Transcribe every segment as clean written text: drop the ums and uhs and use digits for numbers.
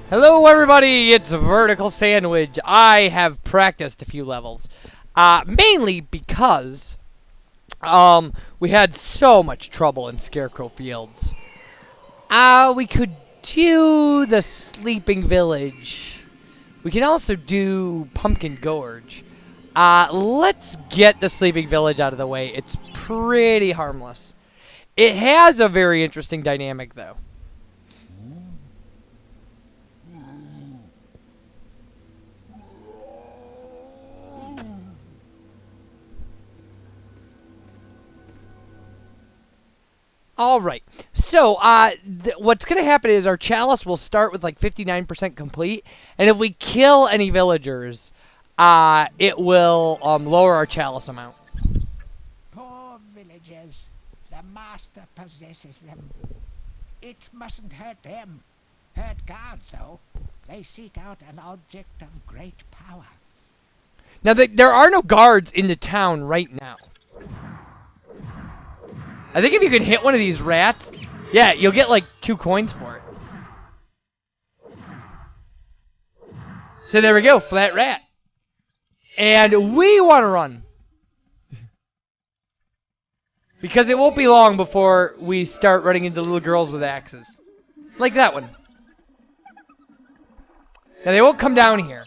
Hello everybody, it's Vertical Sandwich. I have practiced a few levels. Mainly because we had so much trouble in Scarecrow Fields. We could do the Sleeping Village. We can also do Pumpkin Gorge. Let's get the Sleeping Village out of the way. It's pretty harmless. It has a very interesting dynamic though. All right. So, what's going to happen is our chalice will start with like 59% complete, and if we kill any villagers, it will lower our chalice amount. Poor villagers. The master possesses them. It mustn't hurt them. Hurt guards, though. They seek out an object of great power. Now, there are no guards in the town right now. I think if you can hit one of these rats, yeah, you'll get like 2 coins for it. So there we go, flat rat. And we want to run. Because it won't be long before we start running into little girls with axes. Like that one. Now they won't come down here.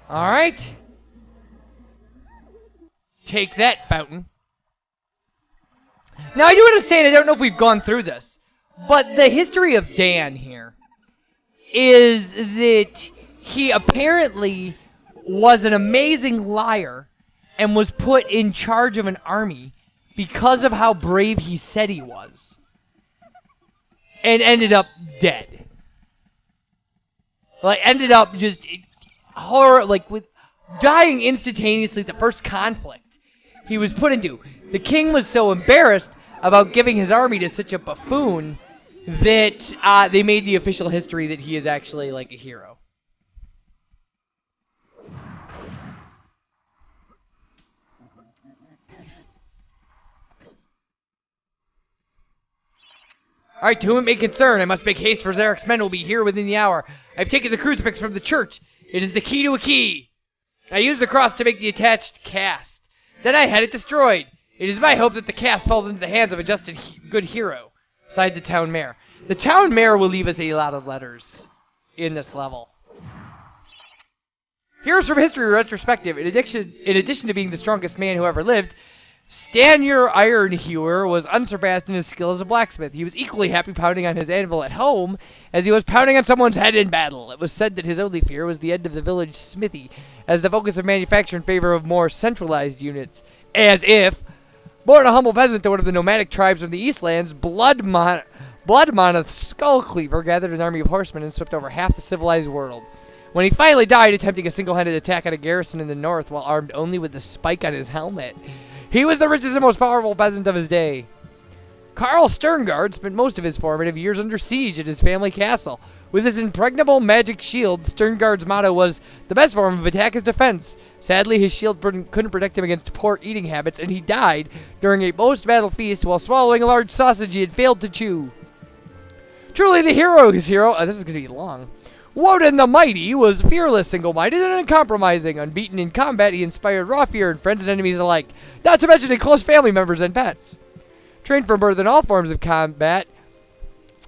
Alright. Take that, fountain. Now, I do understand, I don't know if we've gone through this, but the history of Dan here is that he apparently was an amazing liar and was put in charge of an army because of how brave he said he was. And ended up dead. Like, ended up just with dying instantaneously at the first conflict he was put into. The king was so embarrassed about giving his army to such a buffoon that they made the official history that he is actually like a hero. Alright, to whom it may concern, I must make haste, for Zarek's men will be here within the hour. I've taken the crucifix from the church. It is the key to a key. I used the cross to make the attached cast. Then I had it destroyed. It is my hope that the cast falls into the hands of a just and good hero, sighed the town mayor. The town mayor will leave us a lot of letters in this level. Heroes from History retrospective. In addition to being the strongest man who ever lived, Stanier Ironhewer was unsurpassed in his skill as a blacksmith. He was equally happy pounding on his anvil at home as he was pounding on someone's head in battle. It was said that his only fear was the end of the village smithy as the focus of manufacture in favor of more centralized units. As if, born a humble peasant to one of the nomadic tribes of the Eastlands, Bloodmonouth Skullcleaver gathered an army of horsemen and swept over half the civilized world. When he finally died attempting a single-handed attack on a garrison in the north while armed only with the spike on his helmet, he was the richest and most powerful peasant of his day. Karl Sterngard spent most of his formative years under siege at his family castle. With his impregnable magic shield, Sterngard's motto was, "The best form of attack is defense." Sadly, his shield couldn't protect him against poor eating habits, and he died during a post-battle feast while swallowing a large sausage he had failed to chew. Truly the hero's hero. This is going to be long. Woden the Mighty was fearless, single-minded, and uncompromising. Unbeaten in combat, he inspired raw fear in friends and enemies alike, not to mention in close family members and pets. Trained from birth in all forms of combat,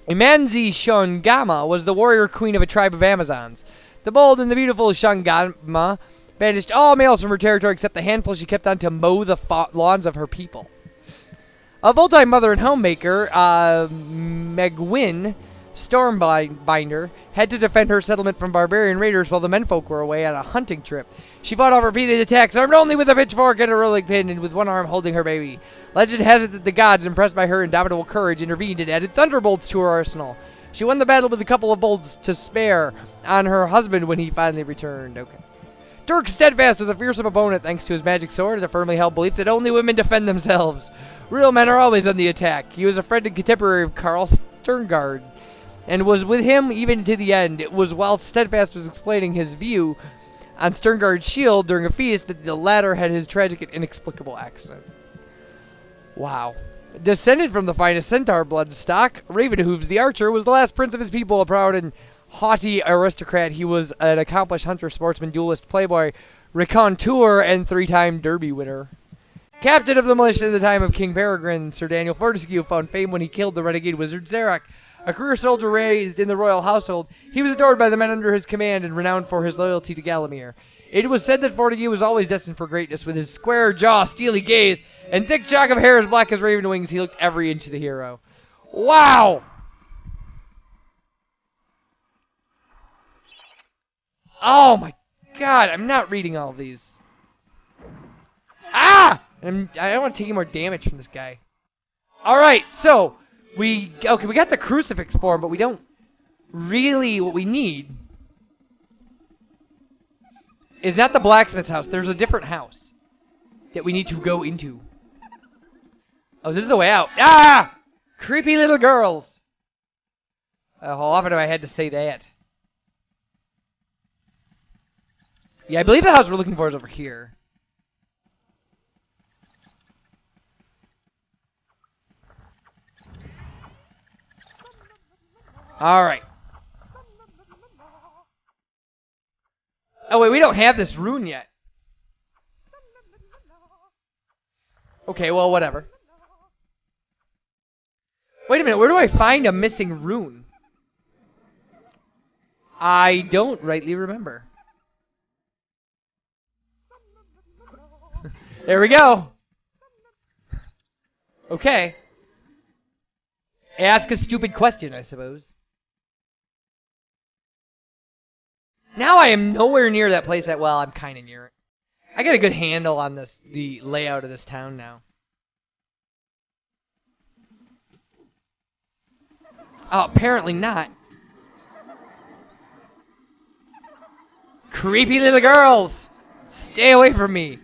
Imanzi Shungama was the warrior queen of a tribe of Amazons. The bold and the beautiful Shungama banished all males from her territory except the handful she kept on to mow the lawns of her people. A full-time mother and homemaker, Megwin Stormbinder, had to defend her settlement from barbarian raiders while the menfolk were away on a hunting trip. She fought off repeated attacks, armed only with a pitchfork and a rolling pin, and with one arm holding her baby. Legend has it that the gods, impressed by her indomitable courage, intervened and added thunderbolts to her arsenal. She won the battle with a couple of bolts to spare on her husband when he finally returned. Okay. Dirk Steadfast was a fearsome opponent thanks to his magic sword and a firmly held belief that only women defend themselves. Real men are always on the attack. He was a friend and contemporary of Karl Sterngard, and was with him even to the end. It was while Steadfast was explaining his view on Sterngard's shield during a feast that the latter had his tragic and inexplicable accident. Wow. Descended from the finest centaur blood stock, Ravenhooves the Archer was the last prince of his people, a proud and haughty aristocrat. He was an accomplished hunter, sportsman, duelist, playboy, raconteur, and 3-time Derby winner. Captain of the militia at the time of King Peregrine, Sir Daniel Fortescue found fame when he killed the renegade wizard Zarek. A career soldier raised in the royal household, he was adored by the men under his command and renowned for his loyalty to Galamir. It was said that Fortescue was always destined for greatness. With his square jaw, steely gaze, and thick shock of hair as black as raven wings, he looked every inch the hero. Wow! Oh my god, I'm not reading all of these. Ah! I don't want to take any more damage from this guy. Alright, so, we got the crucifix form, but we don't really, what we need is not the blacksmith's house. There's a different house that we need to go into. Oh, this is the way out. Ah! Creepy little girls. How often have I had to say that? Yeah, I believe the house we're looking for is over here. Alright. Oh, wait, we don't have this rune yet. Okay, well, whatever. Wait a minute, where do I find a missing rune? I don't rightly remember. There we go. Okay. Ask a stupid question, I suppose. Now I am nowhere near that place that well. I'm kind of near it. I got a good handle on the layout of this town now. Oh, apparently not. Creepy little girls! Stay away from me!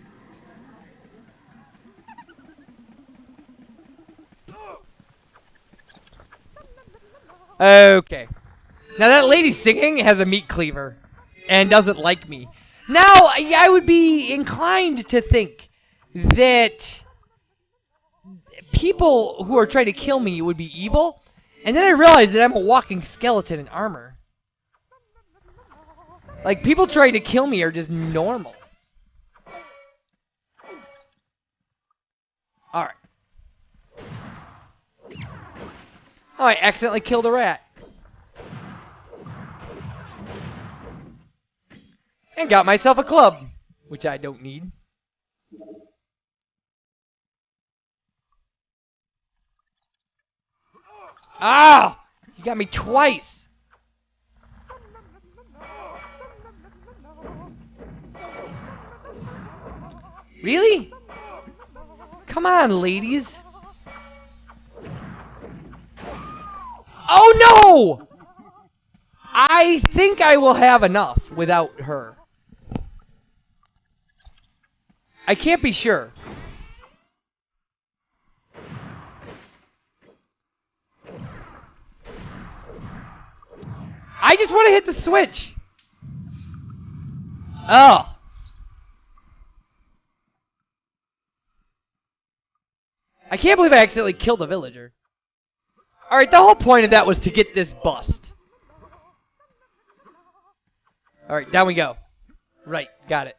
Okay. Now that lady singing has a meat cleaver and doesn't like me. Now, I would be inclined to think that people who are trying to kill me would be evil. And then I realized that I'm a walking skeleton in armor. Like, people trying to kill me are just normal. Alright. Oh, I accidentally killed a rat. And got myself a club, which I don't need. Ah! You got me twice. Really? Come on, ladies. Oh no! I think I will have enough without her. I can't be sure. I just want to hit the switch. Oh. I can't believe I accidentally killed a villager. Alright, the whole point of that was to get this bust. Alright, down we go. Right, got it.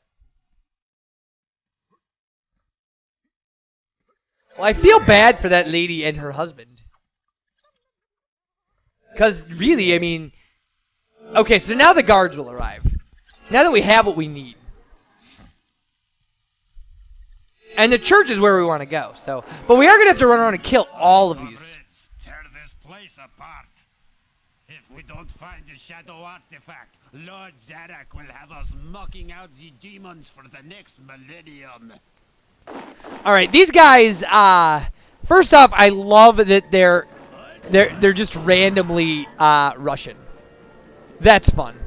Well, I feel bad for that lady and her husband. Because, really, I mean... Okay, so now the guards will arrive. Now that we have what we need. And the church is where we want to go, so... But we are going to have to run around and kill all of these. Tear this place apart. If we don't find the shadow artifact, Lord Zarek will have us mocking out the demons for the next millennium. Alright, these guys, first off, I love that they're just randomly, Russian. That's fun.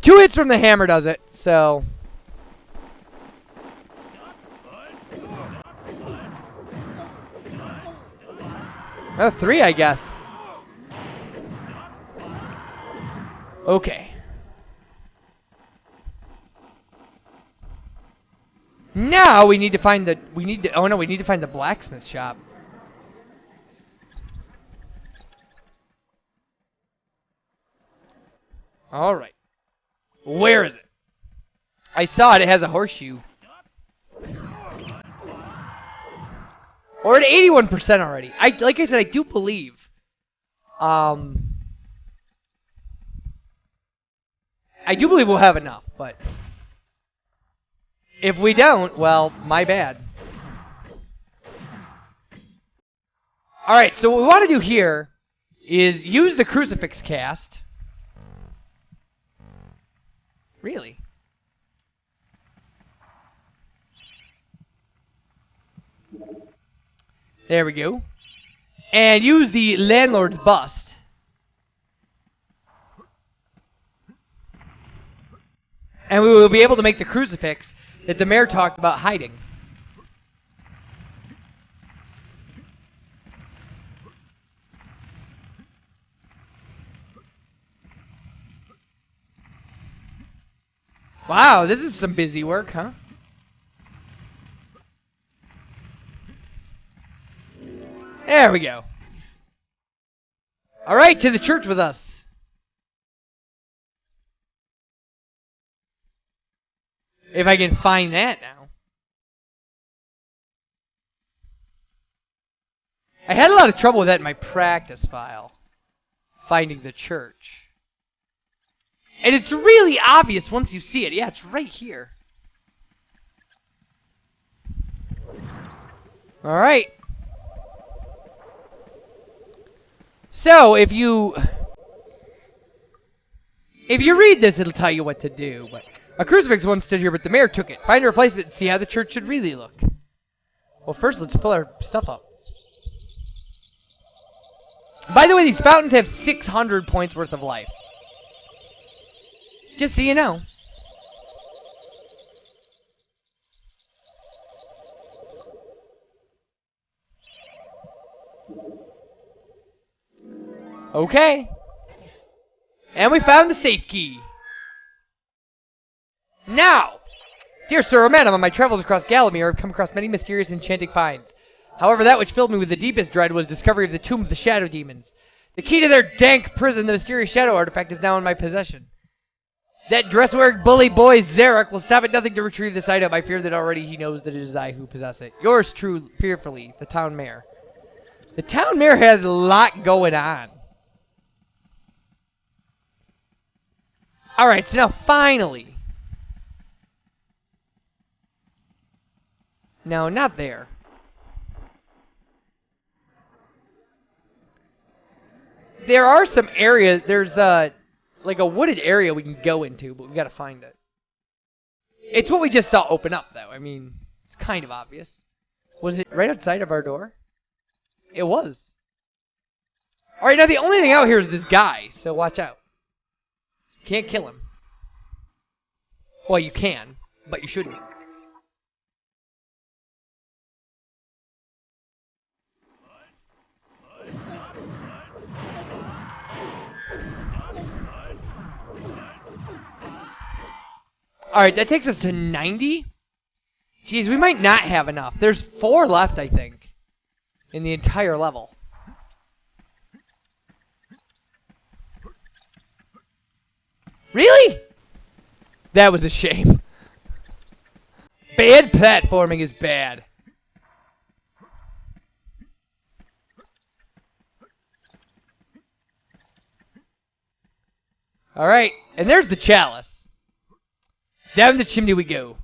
Two hits from the hammer does it, so... Oh, 3, I guess. Okay. Now we need to find the. Oh no, we need to find the blacksmith shop. All right. Where is it? I saw it. It has a horseshoe. We're at 81% already. Like I said, I do believe. I do believe we'll have enough, but if we don't, well, my bad. All right. So what we want to do here is use the crucifix cast. Really? There we go. And use the landlord's bust. And we will be able to make the crucifix that the mayor talked about hiding. Wow, this is some busy work, huh? There we go. All right, to the church with us. If I can find that now. I had a lot of trouble with that in my practice file. Finding the church. And it's really obvious once you see it. Yeah, it's right here. All right. So, if you read this, it'll tell you what to do. But a crucifix once stood here, but the mayor took it. Find a replacement and see how the church should really look. Well, first, let's fill our stuff up. By the way, these fountains have 600 points worth of life. Just so you know. Okay. And we found the safe key. Now, dear sir or madam, on my travels across Gallowmere, I've come across many mysterious enchanting finds. However, that which filled me with the deepest dread was discovery of the tomb of the shadow demons. The key to their dank prison, the mysterious shadow artifact, is now in my possession. That dress-wearing bully boy, Zarek, will stop at nothing to retrieve this item. I fear that already he knows that it is I who possess it. Yours true, fearfully, the town mayor. The town mayor has a lot going on. Alright, so now finally. No, not there. There are some areas, there's like a wooded area we can go into, but we gotta find it. It's what we just saw open up, though. I mean, it's kind of obvious. Was it right outside of our door? It was. Alright, now the only thing out here is this guy, so watch out. You can't kill him. Well, you can, but you shouldn't. Alright, that takes us to 90? Jeez, we might not have enough. There's 4 left, I think, in the entire level. Really? That was a shame. Bad platforming is bad. Alright, and there's the chalice. Down the chimney we go.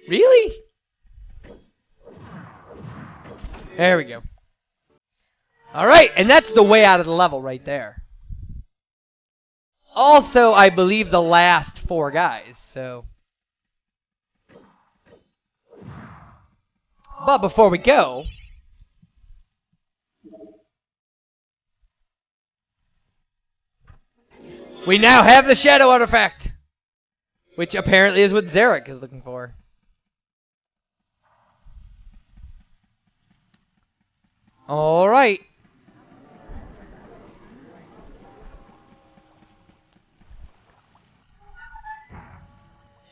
Really? There we go. Alright, and that's the way out of the level right there. Also, I believe the last 4 guys, so... But before we go... we now have the shadow artifact! Which apparently is what Zarek is looking for. Alright.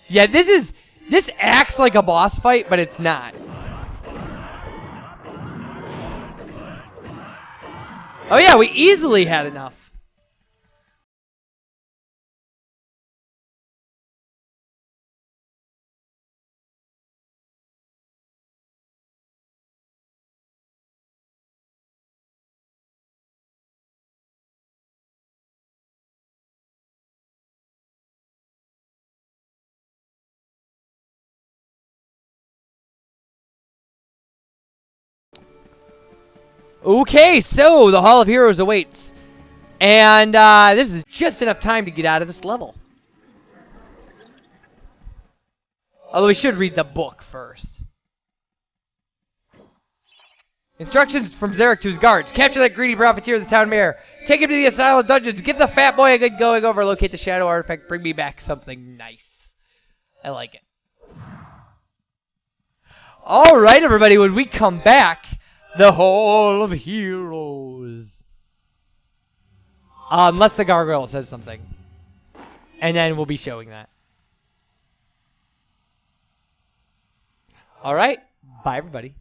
Yeah, this acts like a boss fight, but it's not. Oh yeah, we easily had enough. Okay, so the Hall of Heroes awaits. And this is just enough time to get out of this level. Although we should read the book first. Instructions from Zarek to his guards. Capture that greedy profiteer, the town mayor. Take him to the asylum dungeons. Give the fat boy a good going over. Locate the shadow artifact. Bring me back something nice. I like it. Alright, everybody. When we come back, the Hall of Heroes. Unless the gargoyle says something. And then we'll be showing that. Alright. Bye, everybody.